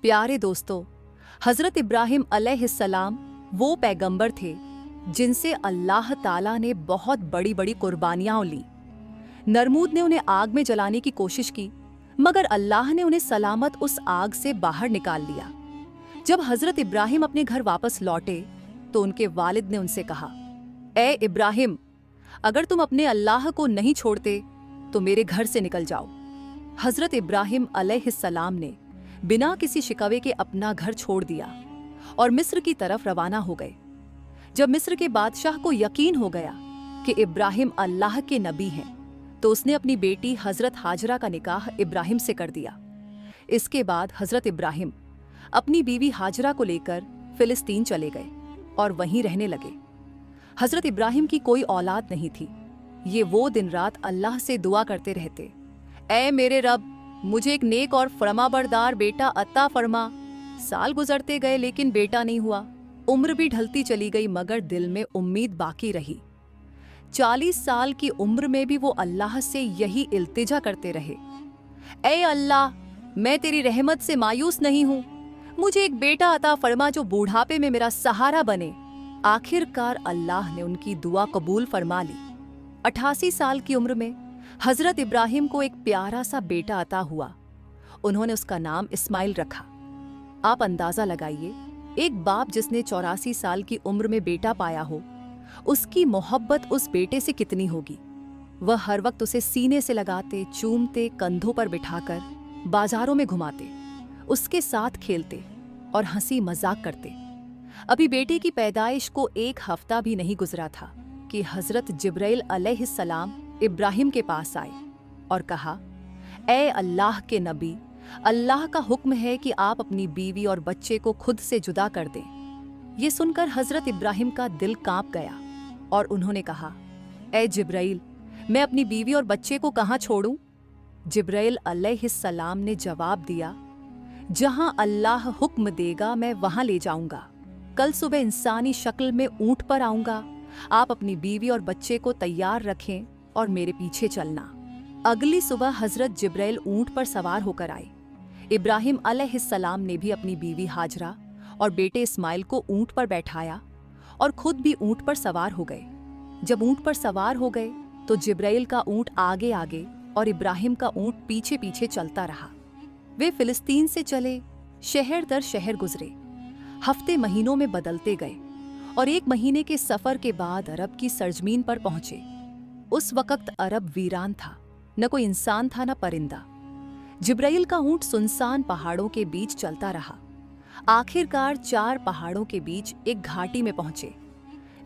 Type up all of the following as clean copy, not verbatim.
प्यारे दोस्तों, हजरत इब्राहिम अलैहिस्सलाम वो पैगंबर थे जिनसे अल्लाह ताला ने बहुत बड़ी बड़ी कुर्बानियां ली। नरमूद ने उन्हें आग में जलाने की कोशिश की, मगर अल्लाह ने उन्हें सलामत उस आग से बाहर निकाल लिया। जब हजरत इब्राहिम अपने घर वापस लौटे तो उनके वालिद ने उनसे कहा, ए इब्राहिम, अगर तुम अपने अल्लाह को नहीं छोड़ते तो मेरे घर से निकल जाओ। हजरत इब्राहिम अलैहिस्सलाम ने बिना किसी शिकवे के अपना घर छोड़ दिया और मिस्र की तरफ रवाना हो गए। जब मिस्र के बादशाह को यकीन हो गया कि इब्राहिम अल्लाह के नबी हैं, तो उसने अपनी बेटी हजरत हाजरा का निकाह इब्राहिम से कर दिया। इसके बाद हजरत इब्राहिम अपनी बीवी हाजरा को लेकर फिलिस्तीन चले गए और वहीं रहने लगे। हजरत इब्राहिम की कोई औलाद नहीं थी। ये वो दिन रात अल्लाह से दुआ करते रहते, ऐ मेरे रब, मुझे एक नेक और फरमाबरदार बेटा अता फरमा। साल गुजरते गए लेकिन बेटा नहीं हुआ। उम्र भी ढलती चली गई मगर दिल में उम्मीद बाकी रही। 40 साल की उम्र में भी वो अल्लाह से यही इल्तिजा करते रहे, ऐ अल्लाह, मैं तेरी रहमत से मायूस नहीं हूँ, मुझे एक बेटा अता फरमा जो बूढ़ापे में मेरा सहारा बने। आखिरकार अल्लाह ने उनकी दुआ कबूल फरमा ली। 88 साल की उम्र में हजरत इब्राहिम को एक प्यारा सा बेटा अता हुआ। उन्होंने उसका नाम इस्माइल रखा। आप अंदाजा लगाइए, एक बाप जिसने 84 साल की उम्र में बेटा पाया हो, उसकी मोहब्बत उस बेटे से कितनी होगी। वह हर वक्त उसे सीने से लगाते, चूमते, कंधों पर बिठाकर बाजारों में घुमाते, उसके साथ खेलते और हंसी मजाक करते। अभी बेटे की पैदाइश को 1 हफ्ता भी नहीं गुजरा था कि हजरत जिब्राइल अलैहिस्सलाम इब्राहिम के पास आए और कहा, ऐ अल्लाह के नबी, अल्लाह का हुक्म है कि आप अपनी बीवी और बच्चे को खुद से जुदा कर दें। ये सुनकर हजरत इब्राहिम का दिल कांप गया और उन्होंने कहा, ऐ जिब्राइल, मैं अपनी बीवी और बच्चे को कहाँ छोड़ूं? जिब्राइल अलैहिस्सलाम ने जवाब दिया, जहां अल्लाह हुक्म देगा मैं वहां ले जाऊंगा। कल सुबह इंसानी शक्ल में ऊंट पर आऊंगा। आप अपनी बीवी और बच्चे को तैयार रखें और मेरे पीछे चलना। अगली सुबह हजरत जिब्राइल ऊंट पर सवार होकर आए। इब्राहिम अलैहिस्सलाम ने भी अपनी बीवी हाजरा और बेटे इस्माइल को ऊंट पर बैठाया और खुद भी ऊंट पर सवार हो गए। जब ऊंट पर सवार हो गए तो जिब्राइल का ऊंट आगे आगे और इब्राहिम का ऊंट पीछे पीछे चलता रहा। वे फिलिस्तीन से चले, शहर दर शहर गुजरे, हफ्ते महीनों में बदलते गए और 1 महीने के सफर के बाद अरब की सरजमीन पर पहुंचे। उस वक्त अरब वीरान था, न कोई इंसान था न परिंदा। जिब्राइल का ऊंट सुनसान पहाड़ों के बीच चलता रहा। आखिरकार 4 पहाड़ों के बीच एक घाटी में पहुंचे,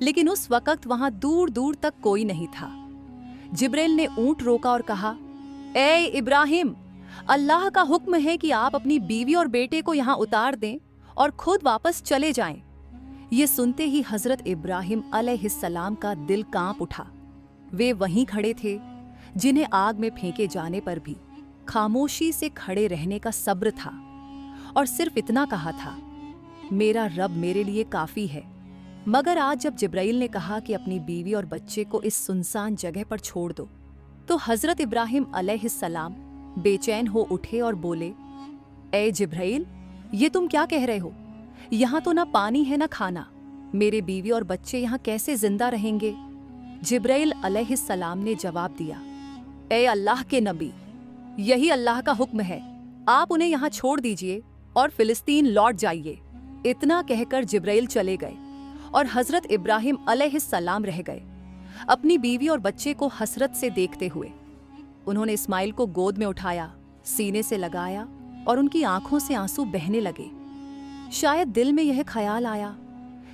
लेकिन उस वक्त वहां दूर दूर तक कोई नहीं था। जिब्राइल ने ऊंट रोका और कहा, ऐ इब्राहिम, अल्लाह का हुक्म है कि आप अपनी बीवी और बेटे को यहां उतार दें और खुद वापस चले जाएं। ये सुनते ही हजरत इब्राहिम अलैहिस्सलाम का दिल कांप उठा। वे वहीं खड़े थे जिन्हें आग में फेंके जाने पर भी खामोशी से खड़े रहने का सब्र था और सिर्फ इतना कहा था, मेरा रब मेरे लिए काफी है। मगर आज जब जिब्राइल ने कहा कि अपनी बीवी और बच्चे को इस सुनसान जगह पर छोड़ दो, तो हजरत इब्राहिम अलैहिस्सलाम बेचैन हो उठे और बोले, ऐ जिब्राइल, ये तुम क्या कह रहे हो? यहाँ तो ना पानी है ना खाना, मेरे बीवी और बच्चे यहाँ कैसे जिंदा रहेंगे? जिब्राइल अलैहिस्सलाम ने जवाब दिया, ऐ अल्लाह के नबी, यही अल्लाह का हुक्म है, आप उन्हें यहाँ छोड़ दीजिए और फिलिस्तीन लौट जाइए। इतना कहकर जिब्राइल चले गए और हजरत इब्राहिम अलैहिस्सलाम रह गए, अपनी बीवी और बच्चे को हसरत से देखते हुए। उन्होंने इस्माइल को गोद में उठाया, सीने से लगाया और उनकी आंखों से आंसू बहने लगे। शायद दिल में यह ख्याल आया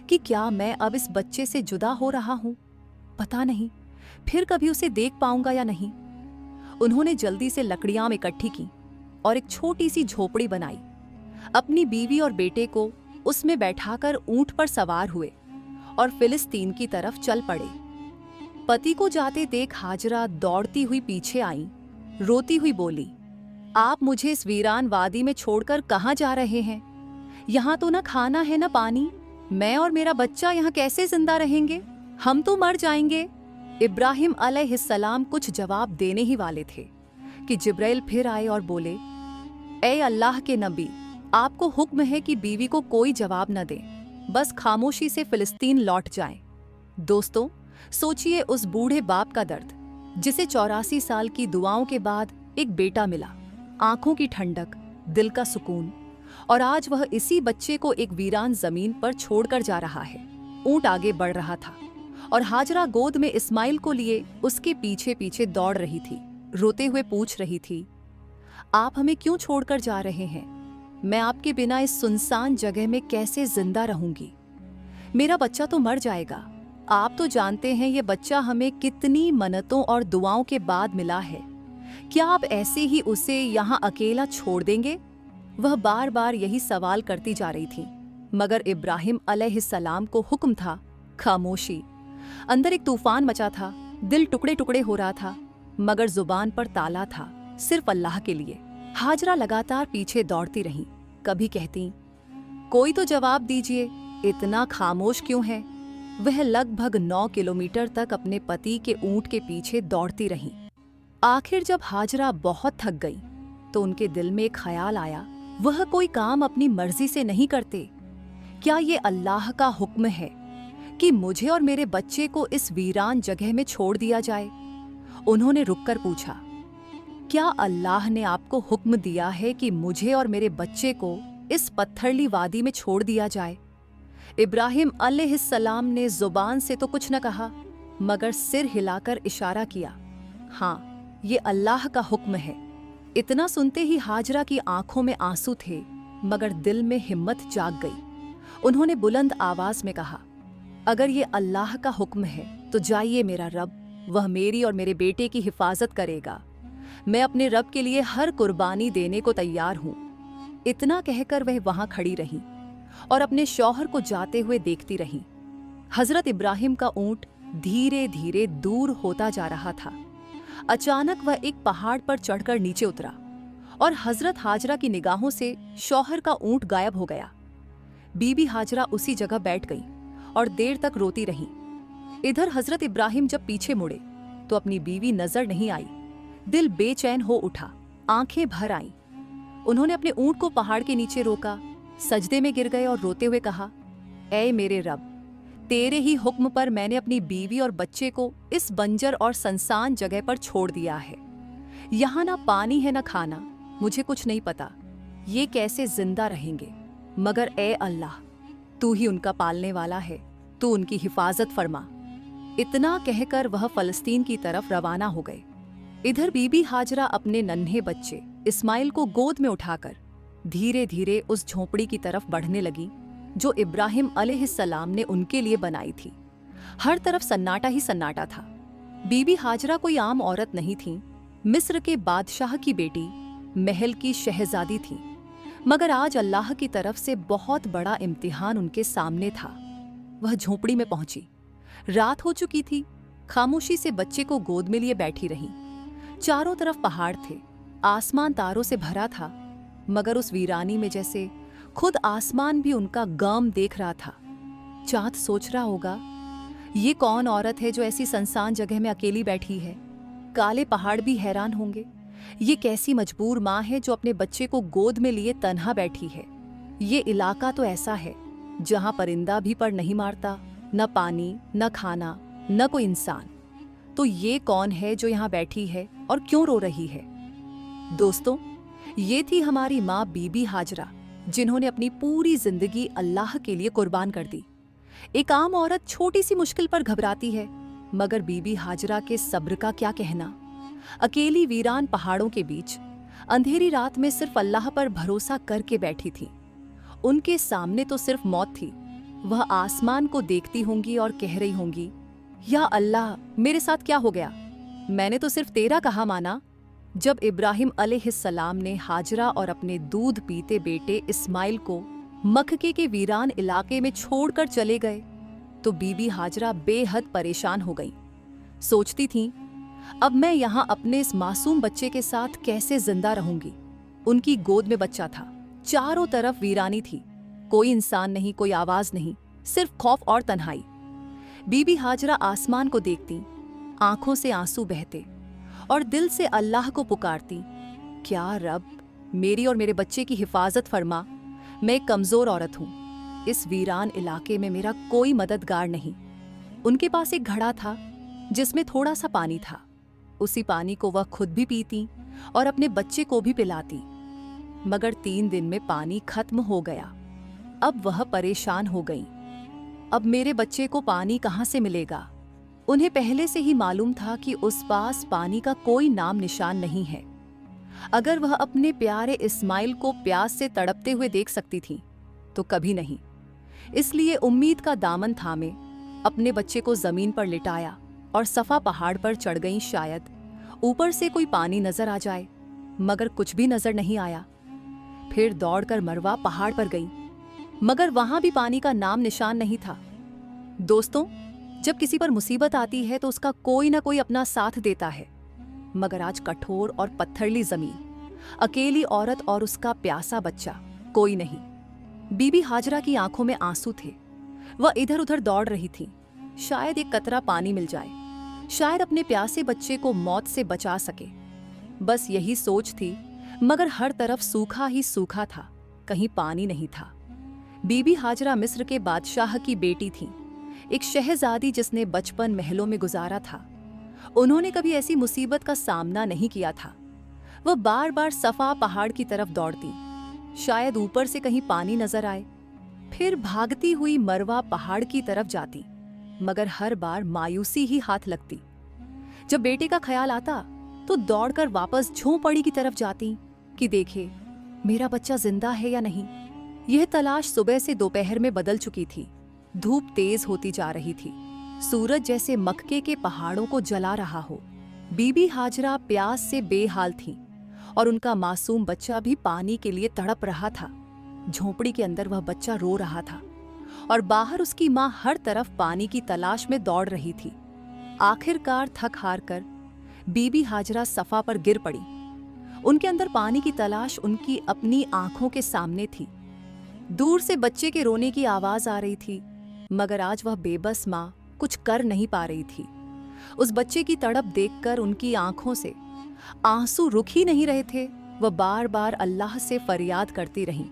कि क्या मैं अब इस बच्चे से जुदा हो रहा हूं? पता नहीं फिर कभी उसे देख पाऊंगा या नहीं। उन्होंने जल्दी से लकड़ियां इकट्ठी की और एक छोटी सी झोपड़ी बनाई। अपनी बीवी और बेटे को उसमें बैठाकर ऊंट पर सवार हुए और फिलिस्तीन की तरफ चल पड़े। पति को जाते देख हाजरा दौड़ती हुई पीछे आई, रोती हुई बोली, आप मुझे इस वीरान वादी में छोड़कर कहाँ जा रहे हैं? यहाँ तो ना खाना है ना पानी, मैं और मेरा बच्चा यहाँ कैसे जिंदा रहेंगे? हम तो मर जाएंगे। इब्राहिम अलैहिस्सलाम कुछ जवाब देने ही वाले थे कि जिब्राइल फिर आए और बोले, ऐ अल्लाह के नबी, आपको हुक्म है कि बीवी को कोई जवाब न दे, बस खामोशी से फिलिस्तीन लौट जाएं। दोस्तों, सोचिए उस बूढ़े बाप का दर्द, जिसे 84 साल की दुआओं के बाद एक बेटा मिला, आंखों की ठंडक, दिल का सुकून, और आज वह इसी बच्चे को एक वीरान जमीन पर छोड़कर जा रहा है। ऊंट आगे बढ़ रहा था और हाजरा गोद में इस्माइल को लिए उसके पीछे पीछे दौड़ रही थी। रोते हुए पूछ रही थी, आप हमें क्यों छोड़कर जा रहे हैं? मैं आपके बिना इस सुनसान जगह में कैसे जिंदा रहूंगी? मेरा बच्चा तो मर जाएगा। आप तो जानते हैं ये बच्चा हमें कितनी मन्नतों और दुआओं के बाद मिला है। क्या आप ऐसे ही उसे यहाँ अकेला छोड़ देंगे? वह बार बार यही सवाल करती जा रही थी, मगर इब्राहिम अलैहिस्सलाम को हुक्म था, खामोशी। अंदर एक तूफान मचा था, दिल टुकड़े टुकड़े हो रहा था, मगर जुबान पर ताला था, सिर्फ अल्लाह के लिए। हाजरा लगातार पीछे दौड़ती रही। कभी कहती, कोई तो जवाब दीजिए, इतना खामोश क्यों है? वह लगभग 9 किलोमीटर तक अपने पति के ऊंट के पीछे दौड़ती रही। आखिर जब हाजरा बहुत थक गई तो उनके दिल में एक ख्याल आया, वह कोई काम अपनी मर्जी से नहीं करते। क्या ये अल्लाह का हुक्म है कि मुझे और मेरे बच्चे को इस वीरान जगह में छोड़ दिया जाए? उन्होंने रुककर पूछा, क्या अल्लाह ने आपको हुक्म दिया है कि मुझे और मेरे बच्चे को इस पत्थरली वादी में छोड़ दिया जाए? इब्राहिम अलैहिस्सलाम ने जुबान से तो कुछ न कहा, मगर सिर हिलाकर इशारा किया, हाँ, ये अल्लाह का हुक्म है। इतना सुनते ही हाजरा की आंखों में आंसू थे, मगर दिल में हिम्मत जाग गई। उन्होंने बुलंद आवाज में कहा, अगर ये अल्लाह का हुक्म है तो जाइए मेरा रब, वह मेरी और मेरे बेटे की हिफाजत करेगा। मैं अपने रब के लिए हर कुर्बानी देने को तैयार हूँ। इतना कहकर वह वहां खड़ी रही और अपने शौहर को जाते हुए देखती रही। हजरत इब्राहिम का ऊंट धीरे धीरे दूर होता जा रहा था। अचानक वह एक पहाड़ पर चढ़कर नीचे उतरा और हजरत हाजरा की निगाहों से शौहर का ऊंट गायब हो गया। बीबी हाजरा उसी जगह बैठ गई और देर तक रोती रही। इधर हजरत इब्राहिम जब पीछे मुड़े तो अपनी बीवी नजर नहीं आई। दिल बेचैन हो उठा, आंखें भर आईं। उन्होंने अपने ऊंट को पहाड़ के नीचे रोका, सजदे में गिर गए और रोते हुए कहा, ऐ मेरे रब, तेरे ही हुक्म पर मैंने अपनी बीवी और बच्चे को इस बंजर और सुनसान जगह पर छोड़ दिया है। यहाँ ना पानी है ना खाना, मुझे कुछ नहीं पता ये कैसे जिंदा रहेंगे, मगर ए अल्लाह, तू ही उनका पालने वाला है, तू उनकी हिफाजत फरमा। इतना कहकर वह फलस्तीन की तरफ रवाना हो गए। इधर बीबी हाजरा अपने नन्हे बच्चे इस्माइल को गोद में उठाकर धीरे धीरे उस झोपड़ी की तरफ बढ़ने लगी जो इब्राहिम अलैहिस्सलाम ने उनके लिए बनाई थी। हर तरफ सन्नाटा ही सन्नाटा था। बीबी हाजरा कोई आम औरत नहीं थी, मिस्र के बादशाह की बेटी, महल की शहजादी थी, मगर आज अल्लाह की तरफ से बहुत बड़ा इम्तिहान उनके सामने था। वह झोपड़ी में पहुंची। रात हो चुकी थी। खामोशी से बच्चे को गोद में लिए बैठी रही। चारों तरफ पहाड़ थे, आसमान तारों से भरा था, मगर उस वीरानी में जैसे खुद आसमान भी उनका गम देख रहा था। चाँद सोच रहा होगा, ये कौन औरत है जो ऐसी सुनसान जगह में अकेली बैठी है? काले पहाड़ भी हैरान होंगे, ये कैसी मजबूर माँ है जो अपने बच्चे को गोद में लिए तन्हा बैठी है। ये इलाका तो ऐसा है जहाँ परिंदा भी पर नहीं मारता, न पानी, न खाना, न कोई इंसान। तो ये कौन है जो यहाँ बैठी है और क्यों रो रही है? दोस्तों, ये थी हमारी माँ बीबी हाजरा, जिन्होंने अपनी पूरी जिंदगी अल्लाह के लिए कुर्बान कर दी। एक आम औरत छोटी सी मुश्किल पर घबराती है, मगर बीबी हाजरा के सब्र का क्या कहना। अकेली वीरान पहाड़ों के बीच अंधेरी रात में सिर्फ अल्लाह पर भरोसा करके बैठी थी। उनके सामने तो सिर्फ मौत थी। वह आसमान को देखती होंगी और कह रही होंगी, या अल्लाह, मेरे साथ क्या हो गया? मैंने तो सिर्फ तेरा कहा माना। जब इब्राहिम अलैहिस्सलाम ने हाजरा और अपने दूध पीते बेटे इस्माइल को मक्के के वीरान इलाके में छोड़कर चले गए तो बीबी हाजरा बेहद परेशान हो गई। सोचती थीं, अब मैं यहाँ अपने इस मासूम बच्चे के साथ कैसे जिंदा रहूंगी। उनकी गोद में बच्चा था, चारों तरफ वीरानी थी, कोई इंसान नहीं, कोई आवाज नहीं, सिर्फ खौफ और तन्हाई। बीबी हाजरा आसमान को देखती, आंखों से आंसू बहते और दिल से अल्लाह को पुकारती, क्या रब, मेरी और मेरे बच्चे की हिफाजत फरमा, मैं एक कमजोर औरत हूँ। इस वीरान इलाके में मेरा कोई मददगार नहीं। उनके पास एक घड़ा था जिसमें थोड़ा सा पानी था। उसी पानी को वह खुद भी पीती और अपने बच्चे को भी पिलाती। मगर 3 दिन में पानी खत्म हो गया। अब वह परेशान हो गई। अब मेरे बच्चे को पानी कहाँ से मिलेगा? उन्हें पहले से ही मालूम था कि उस पास पानी का कोई नाम निशान नहीं है। अगर वह अपने प्यारे इस्माइल को प्यास से तड़पते हुए देख सकती थी तो कभी नहीं। इसलिए उम्मीद का दामन थामे अपने बच्चे को जमीन पर लिटाया और सफा पहाड़ पर चढ़ गईं। शायद ऊपर से कोई पानी नजर आ जाए, मगर कुछ भी नजर नहीं आया। फिर दौड़कर मरवा पहाड़ पर गई, मगर वहां भी पानी का नाम निशान नहीं था। दोस्तों, जब किसी पर मुसीबत आती है तो उसका कोई ना कोई अपना साथ देता है, मगर आज कठोर और पत्थरली जमीन, अकेली औरत और उसका प्यासा बच्चा, कोई नहीं। बीबी हाजरा की आंखों में आंसू थे। वह इधर उधर दौड़ रही थी। शायद एक कतरा पानी मिल जाए, शायद अपने प्यासे बच्चे को मौत से बचा सके। बस यही सोच थी, मगर हर तरफ सूखा ही सूखा था, कहीं पानी नहीं था। बीबी हाजरा मिस्र के बादशाह की बेटी थी, एक शहजादी जिसने बचपन महलों में गुजारा था। उन्होंने कभी ऐसी मुसीबत का सामना नहीं किया था। वह बार बार सफा पहाड़ की तरफ दौड़ती, शायद ऊपर से कहीं पानी नजर आए। फिर भागती हुई मरवा पहाड़ की तरफ जाती, मगर हर बार मायूसी ही हाथ लगती। जब बेटे का ख्याल आता तो दौड़कर वापस झोंपड़ी की तरफ जाती कि देखे मेरा बच्चा जिंदा है या नहीं। यह तलाश सुबह से दोपहर में बदल चुकी थी। धूप तेज होती जा रही थी, सूरज जैसे मक्के के पहाड़ों को जला रहा हो। बीबी हाजरा प्यास से बेहाल थी और उनका मासूम बच्चा भी पानी के लिए तड़प रहा था। झोंपड़ी के अंदर वह बच्चा रो रहा था और बाहर उसकी मां हर तरफ पानी की तलाश में दौड़ रही थी। आखिरकार थक हार कर बीबी हाजरा सफा पर गिर पड़ी। उनके अंदर पानी की तलाश उनकी अपनी आंखों के सामने थी। दूर से बच्चे के रोने की आवाज आ रही थी, मगर आज वह बेबस मां कुछ कर नहीं पा रही थी। उस बच्चे की तड़प देखकर उनकी आंखों से आंसू रुक ही नहीं रहे थे। वह बार बार अल्लाह से फरियाद करती रही,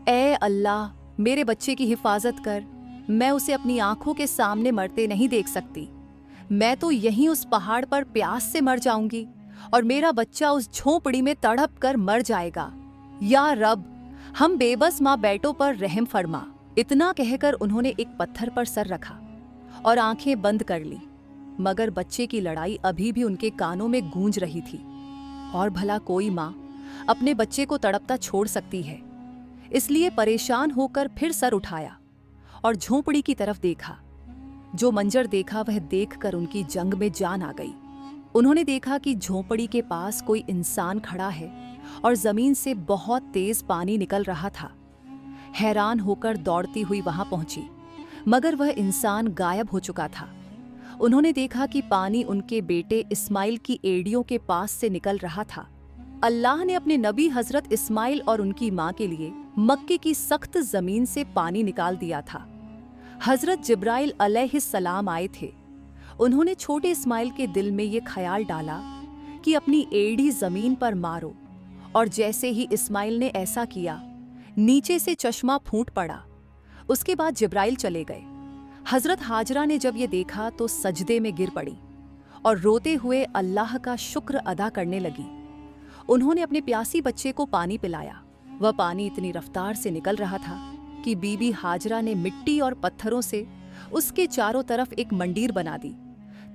ऐ अल्लाह, मेरे बच्चे की हिफाजत कर। मैं उसे अपनी आंखों के सामने मरते नहीं देख सकती। मैं तो यहीं उस पहाड़ पर प्यास से मर जाऊंगी और मेरा बच्चा उस झोंपड़ी में तड़प कर मर जाएगा। या रब, हम बेबस माँ बेटों पर रहम फरमा। इतना कहकर उन्होंने एक पत्थर पर सर रखा और आंखें बंद कर ली, मगर बच्चे की लड़ाई अभी भी उनके कानों में गूंज रही थी। और भला कोई माँ अपने बच्चे को तड़पता छोड़ सकती है? इसलिए परेशान होकर फिर सर उठाया और झोंपड़ी की तरफ देखा। जो मंजर देखा वह देखकर उनकी जंग में जान आ गई। उन्होंने देखा कि झोंपड़ी के पास कोई इंसान खड़ा है और जमीन से बहुत तेज पानी निकल रहा था। हैरान होकर दौड़ती हुई वहां पहुंची, मगर वह इंसान गायब हो चुका था। उन्होंने देखा कि पानी उनके बेटे इस्माइल की एड़ियों के पास से निकल रहा था। अल्लाह ने अपने नबी हजरत इस्माइल और उनकी मां के लिए मक्के की सख्त जमीन से पानी निकाल दिया था। हजरत जिब्राइल अलैहिस्सलाम आए थे। उन्होंने छोटे इस्माइल के दिल में ये ख्याल डाला कि अपनी एड़ी जमीन पर मारो, और जैसे ही इस्माइल ने ऐसा किया, नीचे से चश्मा फूट पड़ा। उसके बाद जिब्राइल चले गए। हजरत हाजरा ने जब ये देखा तो सजदे में गिर पड़ी और रोते हुए अल्लाह का शुक्र अदा करने लगी। उन्होंने अपने प्यासी बच्चे को पानी पिलाया। वह पानी इतनी रफ्तार से निकल रहा था कि बीबी हाजरा ने मिट्टी और पत्थरों से उसके चारों तरफ एक मंडीर बना दी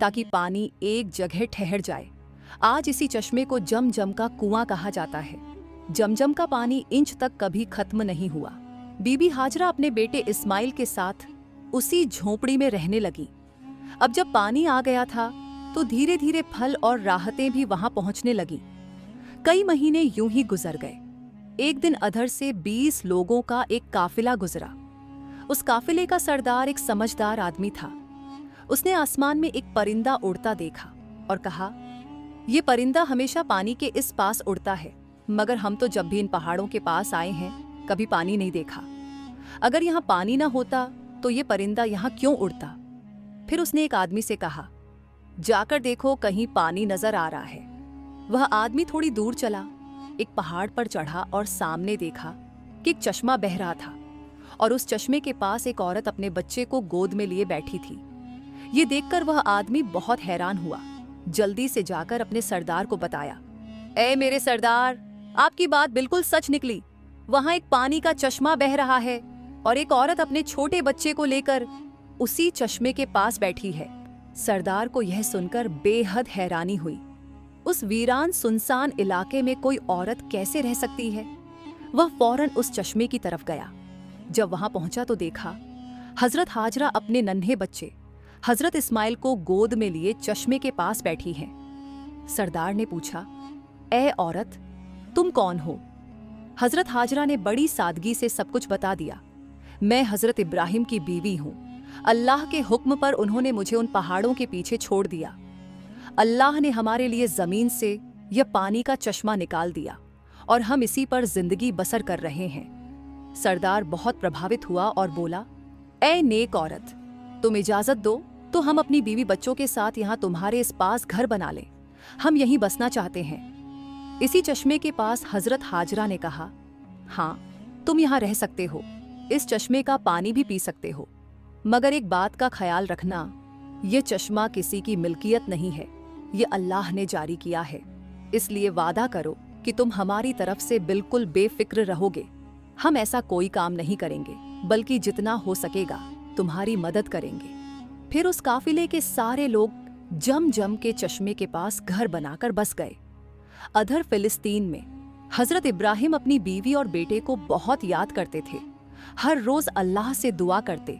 ताकि पानी एक जगह ठहर जाए। आज इसी चश्मे को जमजम का कुआं कहा जाता है। जमजम का पानी इंच तक कभी खत्म नहीं हुआ। बीबी हाजरा अपने बेटे इस्माइल के साथ उसी झोंपड़ी में रहने लगी। अब जब पानी आ गया था तो धीरे धीरे फल और राहतें भी वहां पहुंचने लगी। कई महीने यूं ही गुजर गए। एक दिन अधर से 20 लोगों का एक काफिला गुजरा। उस काफिले का सरदार एक समझदार आदमी था। उसने आसमान में एक परिंदा उड़ता देखा और कहा, यह परिंदा हमेशा पानी के इस पास उड़ता है, मगर हम तो जब भी इन पहाड़ों के पास आए हैं कभी पानी नहीं देखा। अगर यहाँ पानी ना होता तो ये परिंदा यहाँ क्यों उड़ता? फिर उसने एक आदमी से कहा, जाकर देखो कहीं पानी नजर आ रहा है। वह आदमी थोड़ी दूर चला, एक पहाड़ पर चढ़ा और सामने देखा कि एक चश्मा बह रहा था और उस चश्मे के पास एक औरत अपने बच्चे को गोद में लिए बैठी थी। ये देखकर वह आदमी बहुत हैरान हुआ। जल्दी से जाकर अपने सरदार को बताया, ए मेरे सरदार, आपकी बात बिल्कुल सच निकली। वहां एक पानी का चश्मा बह रहा है और एक औरत अपने छोटे बच्चे को लेकर उसी चश्मे के पास बैठी है। सरदार को यह सुनकर बेहद हैरानी हुई। उस वीरान सुनसान इलाके में कोई औरत कैसे रह सकती है? वह फौरन उस चश्मे की तरफ गया। जब वहां पहुंचा तो देखा हजरत हाजरा अपने नन्हे बच्चे हजरत इस्माइल को गोद में लिए चश्मे के पास बैठी हैं। सरदार ने पूछा, ए औरत, तुम कौन हो? हजरत हाजरा ने बड़ी सादगी से सब कुछ बता दिया। मैं हजरत इब्राहिम की बीवी हूँ। अल्लाह के हुक्म पर उन्होंने मुझे उन पहाड़ों के पीछे छोड़ दिया। अल्लाह ने हमारे लिए जमीन से यह पानी का चश्मा निकाल दिया और हम इसी पर जिंदगी बसर कर रहे हैं। सरदार बहुत प्रभावित हुआ और बोला, ए नेक औरत, तुम इजाजत दो तो हम अपनी बीवी बच्चों के साथ यहाँ तुम्हारे इस पास घर बना लें। हम यहीं बसना चाहते हैं। इसी चश्मे के पास हजरत हाजरा ने कहा, हाँ, तुम यहाँ रह सकते हो, इस चश्मे का पानी भी पी सकते हो, मगर एक बात का ख्याल रखना, ये चश्मा किसी की मिल्कियत नहीं है, ये अल्लाह ने जारी किया है। इसलिए वादा करो कि तुम हमारी तरफ से बिल्कुल बेफिक्र रहोगे। हम ऐसा कोई काम नहीं करेंगे, बल्कि जितना हो सकेगा तुम्हारी मदद करेंगे। फिर उस काफिले के सारे लोग जम जम के चश्मे के पास घर बनाकर बस गए। अधर फिलिस्तीन में हजरत इब्राहिम अपनी बीवी और बेटे को बहुत याद करते थे। हर रोज अल्लाह से दुआ करते,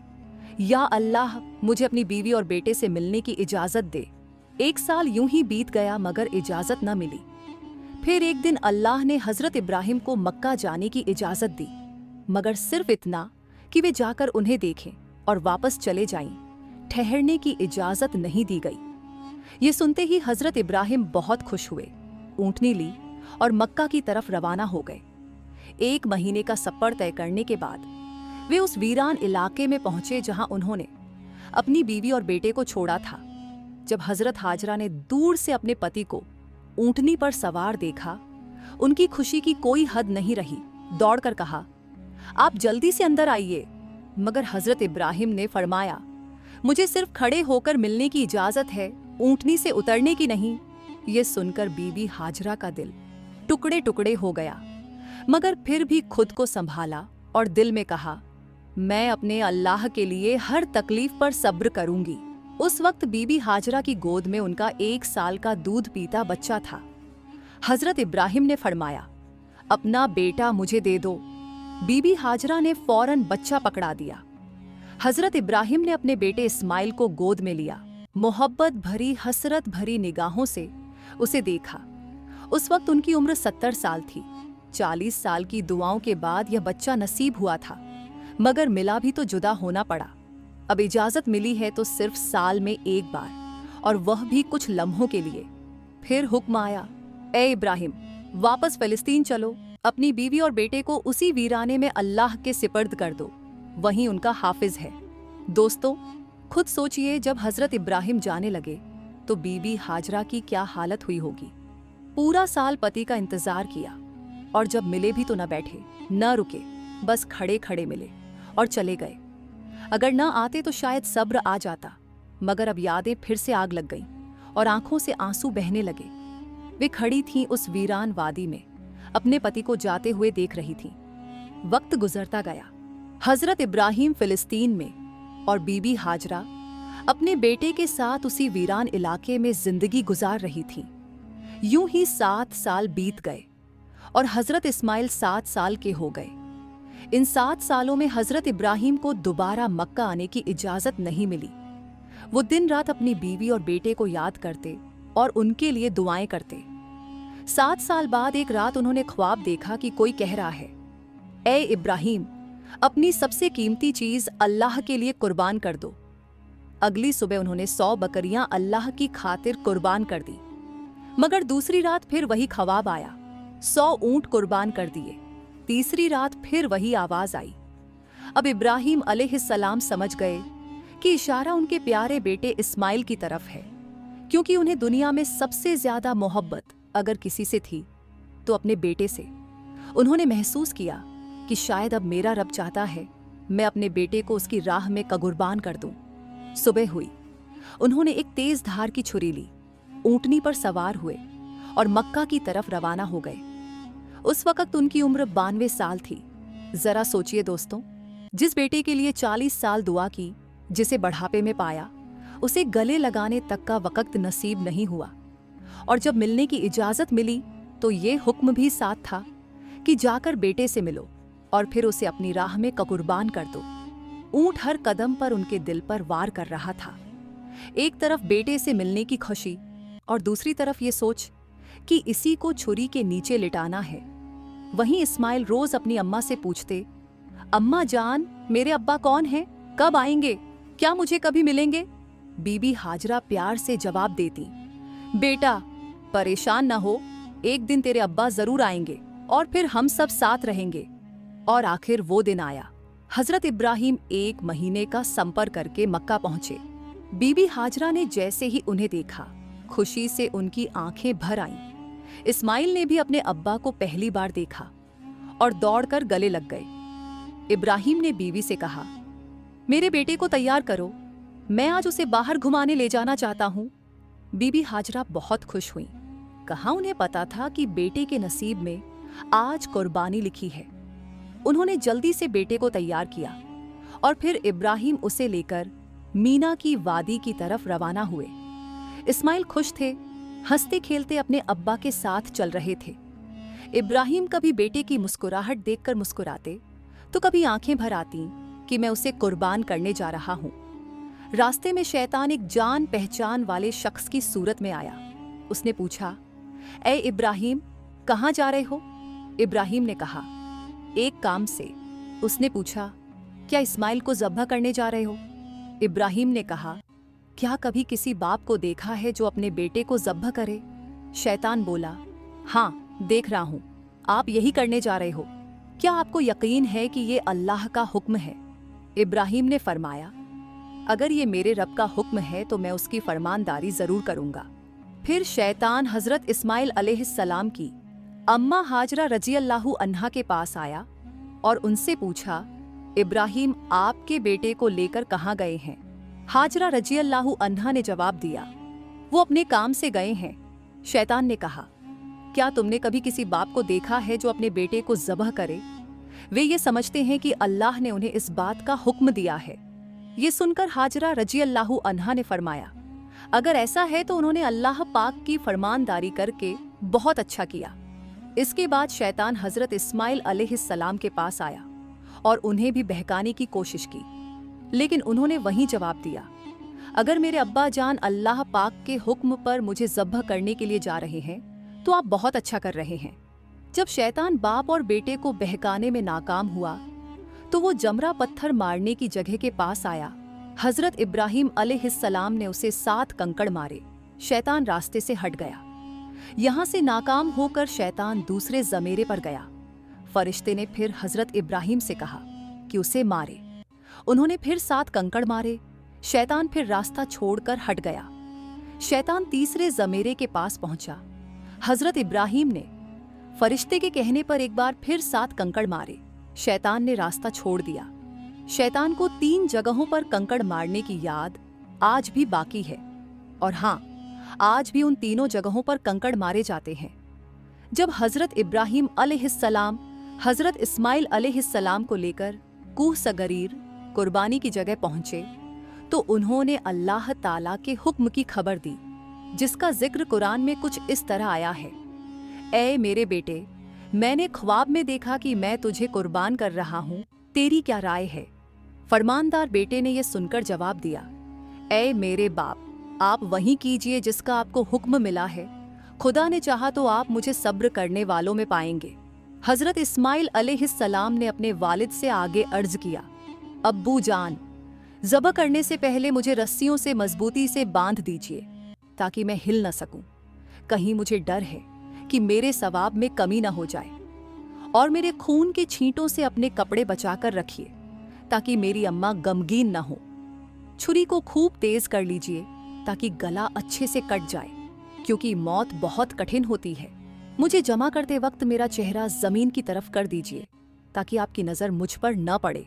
या अल्लाह, मुझे अपनी बीवी और बेटे से मिलने की इजाजत दे। 1 साल यूं ही बीत गया मगर इजाजत न मिली। फिर एक दिन अल्लाह ने हजरत इब्राहिम को मक्का जाने की इजाजत दी, मगर सिर्फ इतना कि वे जाकर उन्हें देखें और वापस चले जाएं। ठहरने की इजाजत नहीं दी गई। ये सुनते ही हजरत इब्राहिम बहुत खुश हुए, ऊंटनी ली और मक्का की तरफ रवाना हो गए। 1 महीने का सफर तय करने के बाद वे उस वीरान इलाके में पहुंचे जहां उन्होंने अपनी बीवी और बेटे को छोड़ा था। जब हजरत हाजरा ने दूर से अपने पति को ऊंटनी पर सवार देखा, उनकी खुशी की कोई हद नहीं रही। दौड़कर कहा, आप जल्दी से अंदर आइए। मगर हजरत इब्राहिम ने फरमाया, मुझे सिर्फ खड़े होकर मिलने की इजाजत है, ऊंटनी से उतरने की नहीं। ये सुनकर बीबी हाजरा का दिल टुकड़े टुकड़े हो गया, मगर फिर भी खुद को संभाला और दिल में कहा, मैं अपने अल्लाह के लिए हर तकलीफ पर सब्र करूंगी। उस वक्त बीबी हाजरा की गोद में उनका 1 साल का दूध पीता बच्चा था। हजरत इब्राहिम ने फरमाया, अपना बेटा मुझे दे दो। बीबी हाजरा ने फौरन बच्चा पकड़ा दिया। हजरत इब्राहिम ने अपने बेटे इस्माइल को गोद में लिया। मोहब्बत भरी, हसरत भरी निगाहों से उसे देखा। उस वक्त उनकी उम्र 70 साल थी। 40 साल की दुआओं के बाद यह बच्चा नसीब हुआ था, मगर मिला भी तो जुदा होना पड़ा। अब इजाजत मिली है तो सिर्फ साल में 1 बार, और वह भी कुछ लम्हों के लिए। फिर हुक्म आया, ए इब्राहिम, वापस फिलिस्तीन चलो। अपनी बीवी और बेटे को उसी वीराने में अल्लाह के सिपर्द कर दो, वहीं उनका हाफिज है। दोस्तों, खुद सोचिए, जब हजरत इब्राहिम जाने लगे तो बीबी हाजरा की क्या हालत हुई होगी। पूरा साल पति का इंतजार किया, और जब मिले भी तो न बैठे, न रुके, बस खड़े खड़े मिले और चले गए। अगर न आते तो शायद सब्र आ जाता, मगर अब यादें फिर से आग लग गईं और आंखों से आंसू बहने लगे। वे खड़ी थीं उस वीरान वादी में, अपने पति को जाते हुए देख रही थीं। वक्त गुजरता गया। हजरत इब्राहिम फिलिस्तीन में और बीबी हाजरा अपने बेटे के साथ उसी वीरान इलाके में जिंदगी गुजार रही थीं। यूं ही 7 साल बीत गए और हजरत इस्माइल 7 साल के हो गए। इन 7 सालों में हजरत इब्राहिम को दोबारा मक्का आने की इजाजत नहीं मिली। वो दिन रात अपनी बीवी और बेटे को याद करते और उनके लिए दुआएं करते। 7 साल बाद एक रात उन्होंने ख्वाब देखा कि कोई कह रहा है, ए इब्राहिम, अपनी सबसे कीमती चीज अल्लाह के लिए कुर्बान कर दो। अगली सुबह उन्होंने 100 बकरियां अल्लाह की खातिर कुर्बान कर दी। मगर दूसरी रात फिर वही ख्वाब आया, 100 ऊंट कुर्बान कर दिए। तीसरी रात फिर वही आवाज आई। अब इब्राहिम अलैहिस्सलाम समझ गए कि इशारा उनके प्यारे बेटे इस्माइल की तरफ है, क्योंकि उन्हें दुनिया में सबसे ज्यादा मोहब्बत अगर किसी से थी तो अपने बेटे से। उन्होंने महसूस किया कि शायद अब मेरा रब चाहता है मैं अपने बेटे को उसकी राह में कगुर्बान कर दूं। सुबह हुई। उन्होंने एक तेज धार की छुरी ली, ऊंटनी पर सवार हुए और मक्का की तरफ रवाना हो गए। उस वक्त उनकी उम्र 92 साल थी। जरा सोचिए दोस्तों, जिस बेटे के लिए 40 साल दुआ की, जिसे बढ़ापे में पाया, उसे गले लगाने तक का वक्त नसीब नहीं हुआ। और जब मिलने की इजाजत मिली तो ये हुक्म भी साथ था कि जाकर बेटे से मिलो और फिर उसे अपनी राह में कुर्बान कर दो। ऊंट हर कदम पर उनके दिल पर वार कर रहा था। एक तरफ बेटे से मिलने की खुशी और दूसरी तरफ ये सोच कि इसी को छुरी के नीचे लिटाना है। वहीं इस्माइल रोज अपनी अम्मा से पूछते, अम्मा जान, मेरे अब्बा कौन हैं? कब आएंगे? क्या मुझे कभी मिलेंगे? बीबी हाजरा प्यार से जवाब देती, बेटा परेशान न हो, एक दिन तेरे अब्बा जरूर आएंगे और फिर हम सब साथ रहेंगे। और आखिर वो दिन आया। हजरत इब्राहिम 1 महीने का संपर्क करके मक्का पहुंचे। बीबी हाजरा ने जैसे ही उन्हें देखा, खुशी से उनकी आंखें भर आईं। इस्माइल ने भी अपने अब्बा को पहली बार देखा और दौड़कर गले लग गए। इब्राहिम ने बीवी से कहा, मेरे बेटे को तैयार करो, मैं आज उसे बाहर घुमाने ले जाना चाहता हूं। बीबी हाजरा बहुत खुश हुई। कहाँ उन्हें पता था कि बेटे के नसीब में आज कुर्बानी लिखी है। उन्होंने जल्दी से बेटे को तैयार किया और फिर इब्राहिम उसे लेकर मीना की वादी की तरफ रवाना हुए। इस्माइल खुश थे, हंसते खेलते अपने अब्बा के साथ चल रहे थे। इब्राहिम कभी बेटे की मुस्कुराहट देखकर मुस्कुराते तो कभी आंखें भर आती कि मैं उसे कुर्बान करने जा रहा हूं। रास्ते में शैतान एक जान पहचान वाले शख्स की सूरत में आया। उसने पूछा, ए इब्राहिम, कहाँ जा रहे हो? इब्राहिम ने कहा, एक काम से। उसने पूछा, क्या इस्माइल को ज़ब्ह करने जा रहे हो? इब्राहिम ने कहा, क्या कभी किसी बाप को देखा है जो अपने बेटे को ज़ब्ह करे? शैतान बोला, हाँ देख रहा हूँ, आप यही करने जा रहे हो। क्या आपको यकीन है कि ये अल्लाह का हुक्म है? इब्राहिम ने फरमाया, अगर ये मेरे रब का हुक्म है तो मैं उसकी फरमानदारी जरूर करूंगा। फिर शैतान हजरत इस्माइल अलैहिस्सलाम की अम्मा हाजरा रजी अल्लाहु अन्हा के पास आया और उनसे पूछा, इब्राहिम आपके बेटे को लेकर कहाँ गए हैं? हाजरा रजी अल्लाहु अन्हा ने जवाब दिया, वो अपने काम से गए हैं। शैतान ने कहा, क्या तुमने कभी किसी बाप को देखा है जो अपने बेटे को ज़ब्ह करे? वे ये समझते हैं कि अल्लाह ने उन्हें इस बात का हुक्म दिया है। ये सुनकर हाजरा रजी अल्लाहु अन्हा ने फरमाया, अगर ऐसा है तो उन्होंने अल्लाह पाक की फरमानदारी करके बहुत अच्छा किया। इसके बाद शैतान हजरत इस्माइल अलैहिस्सलाम के पास आया और उन्हें भी बहकाने की कोशिश की, लेकिन उन्होंने वहीं जवाब दिया, अगर मेरे अब्बा जान अल्लाह पाक के हुक्म पर मुझे ज़ब्ह करने के लिए जा रहे हैं तो आप बहुत अच्छा कर रहे हैं। जब शैतान बाप और बेटे को बहकाने में नाकाम हुआ तो वो जमरा पत्थर मारने की जगह के पास आया। हजरत इब्राहिम अलैहिस्सलाम ने उसे 7 कंकड़ मारे। शैतान रास्ते से हट गया। यहाँ से नाकाम होकर शैतान दूसरे ज़मीरे पर गया। फरिश्ते ने फिर हजरत इब्राहिम से कहा कि उसे मारे। उन्होंने फिर 7 कंकड़ मारे। शैतान फिर रास्ता छोड़कर हट गया। शैतान तीसरे ज़मीरे के पास पहुंचा। हजरत इब्राहिम ने फरिश्ते के कहने पर एक बार फिर 7 कंकड़ मारे। शैतान ने रास्ता छोड़ दिया। शैतान को 3 जगहों पर कंकड़ मारने की याद आज भी बाकी है, और हाँ, आज भी उन तीनों जगहों पर कंकड़ मारे जाते हैं। जब हजरत इब्राहिम अलैहिस्सलाम हजरत इस्माइल अलैहिस्सलाम को लेकर कूह सगरीर कुर्बानी की जगह पहुंचे तो उन्होंने अल्लाह ताला के हुक्म की खबर दी, जिसका जिक्र कुरान में कुछ इस तरह आया है, ऐ मेरे बेटे, मैंने ख्वाब में देखा कि मैं तुझे कुर्बान कर रहा हूँ, तेरी क्या राय है? फरमानदार बेटे ने यह सुनकर जवाब दिया, ऐ मेरे बाप, आप वही कीजिए जिसका आपको हुक्म मिला है। खुदा ने चाहा तो आप मुझे सब्र करने वालों में पाएंगे। हजरत इस्माइल अलैहिस्सलाम ने अपने वालिद से आगे अर्ज किया, अब्बू जान, ज़ब्ह करने से पहले मुझे रस्सियों से मजबूती से बांध दीजिए ताकि मैं हिल न सकूं। कहीं मुझे डर है कि मेरे सवाब में कमी न हो जाए, और मेरे खून के छींटों से अपने कपड़े बचाकर रखिए ताकि मेरी अम्मा गमगीन न हो। छुरी को खूब तेज कर लीजिए ताकि गला अच्छे से कट जाए, क्योंकि मौत बहुत कठिन होती है। मुझे जमा करते वक्त मेरा चेहरा जमीन की तरफ कर दीजिए ताकि आपकी नज़र मुझ पर न पड़े।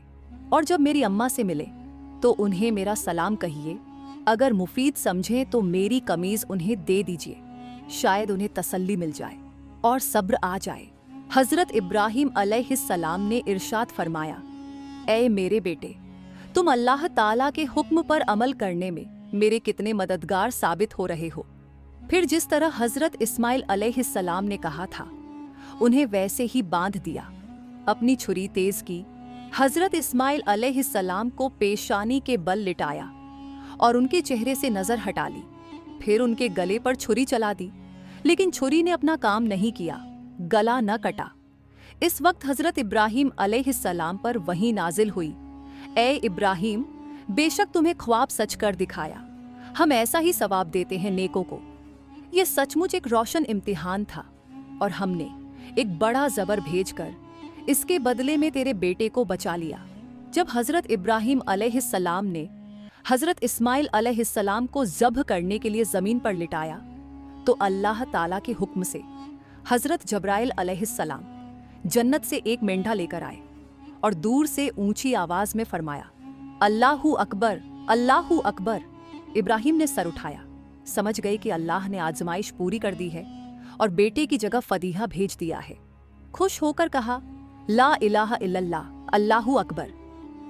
और जब मेरी अम्मा से मिले तो उन्हें मेरा सलाम कहिए। अगर मुफीद समझें तो मेरी कमीज उन्हें दे दीजिए, शायद उन्हें तसल्ली मिल जाए और सब्र आ जाए। हजरत इब्राहिम अलैहिस्सलाम ने इरशाद फरमाया, ऐ मेरे बेटे, तुम अल्लाह ताला के हुक्म पर अमल करने में मेरे कितने मददगार साबित हो रहे हो। फिर जिस तरह हजरत इस्माइल अलैहिस्सलाम ने कहा था उन्हें वैसे ही बांध दिया। अपनी छुरी तेज की, हजरत इस्माइल अलैहिस्सलाम को पेशानी के बल लिटाया और उनके चेहरे से नजर हटा ली। फिर उनके गले पर छुरी चला दी, लेकिन छुरी ने अपना काम नहीं किया, गला न कटा। इस वक्त हजरत इब्राहिम अलैहिस्सलाम पर वही नाजिल हुई, ए इब्राहिम, बेशक तुम्हें ख्वाब सच कर दिखाया, हम ऐसा ही सवाब देते हैं नेकों को। यह सचमुच एक रोशन इम्तिहान था और हमने एक बड़ा जबर भेजकर इसके बदले में तेरे बेटे को बचा लिया। जब हजरत इब्राहिम अलैहिस्सलाम ने हजरत इस्माइल अलैहिस्सलाम को ज़ब्ह करने के लिए ज़मीन पर लिटाया तो अल्लाह ताला के हुक्म से हजरत जब्राइल अलैहिस्सलाम जन्नत से एक मेंढा लेकर आए और दूर से ऊंची आवाज में फरमाया, अल्लाहु अकबर, अल्लाहु अकबर। इब्राहिम ने सर उठाया, समझ गए कि अल्लाह ने आजमाइश पूरी कर दी है और बेटे की जगह फदीहा भेज दिया है। खुश होकर कहा, ला इलाहा इल्लल्लाह, अल्लाहु अकबर।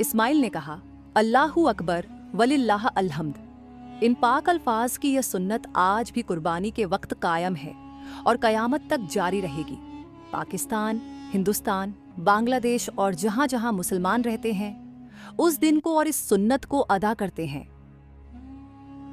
इस्माइल ने कहा, अल्लाहु अकबर वलिल्लाह अलहम्द। इन पाक अल्फाज की यह सुन्नत आज भी कुर्बानी के वक्त कायम है और कयामत तक जारी रहेगी। पाकिस्तान, हिंदुस्तान, बांग्लादेश और जहाँ जहाँ मुसलमान रहते हैं उस दिन को और इस सुन्नत को अदा करते हैं।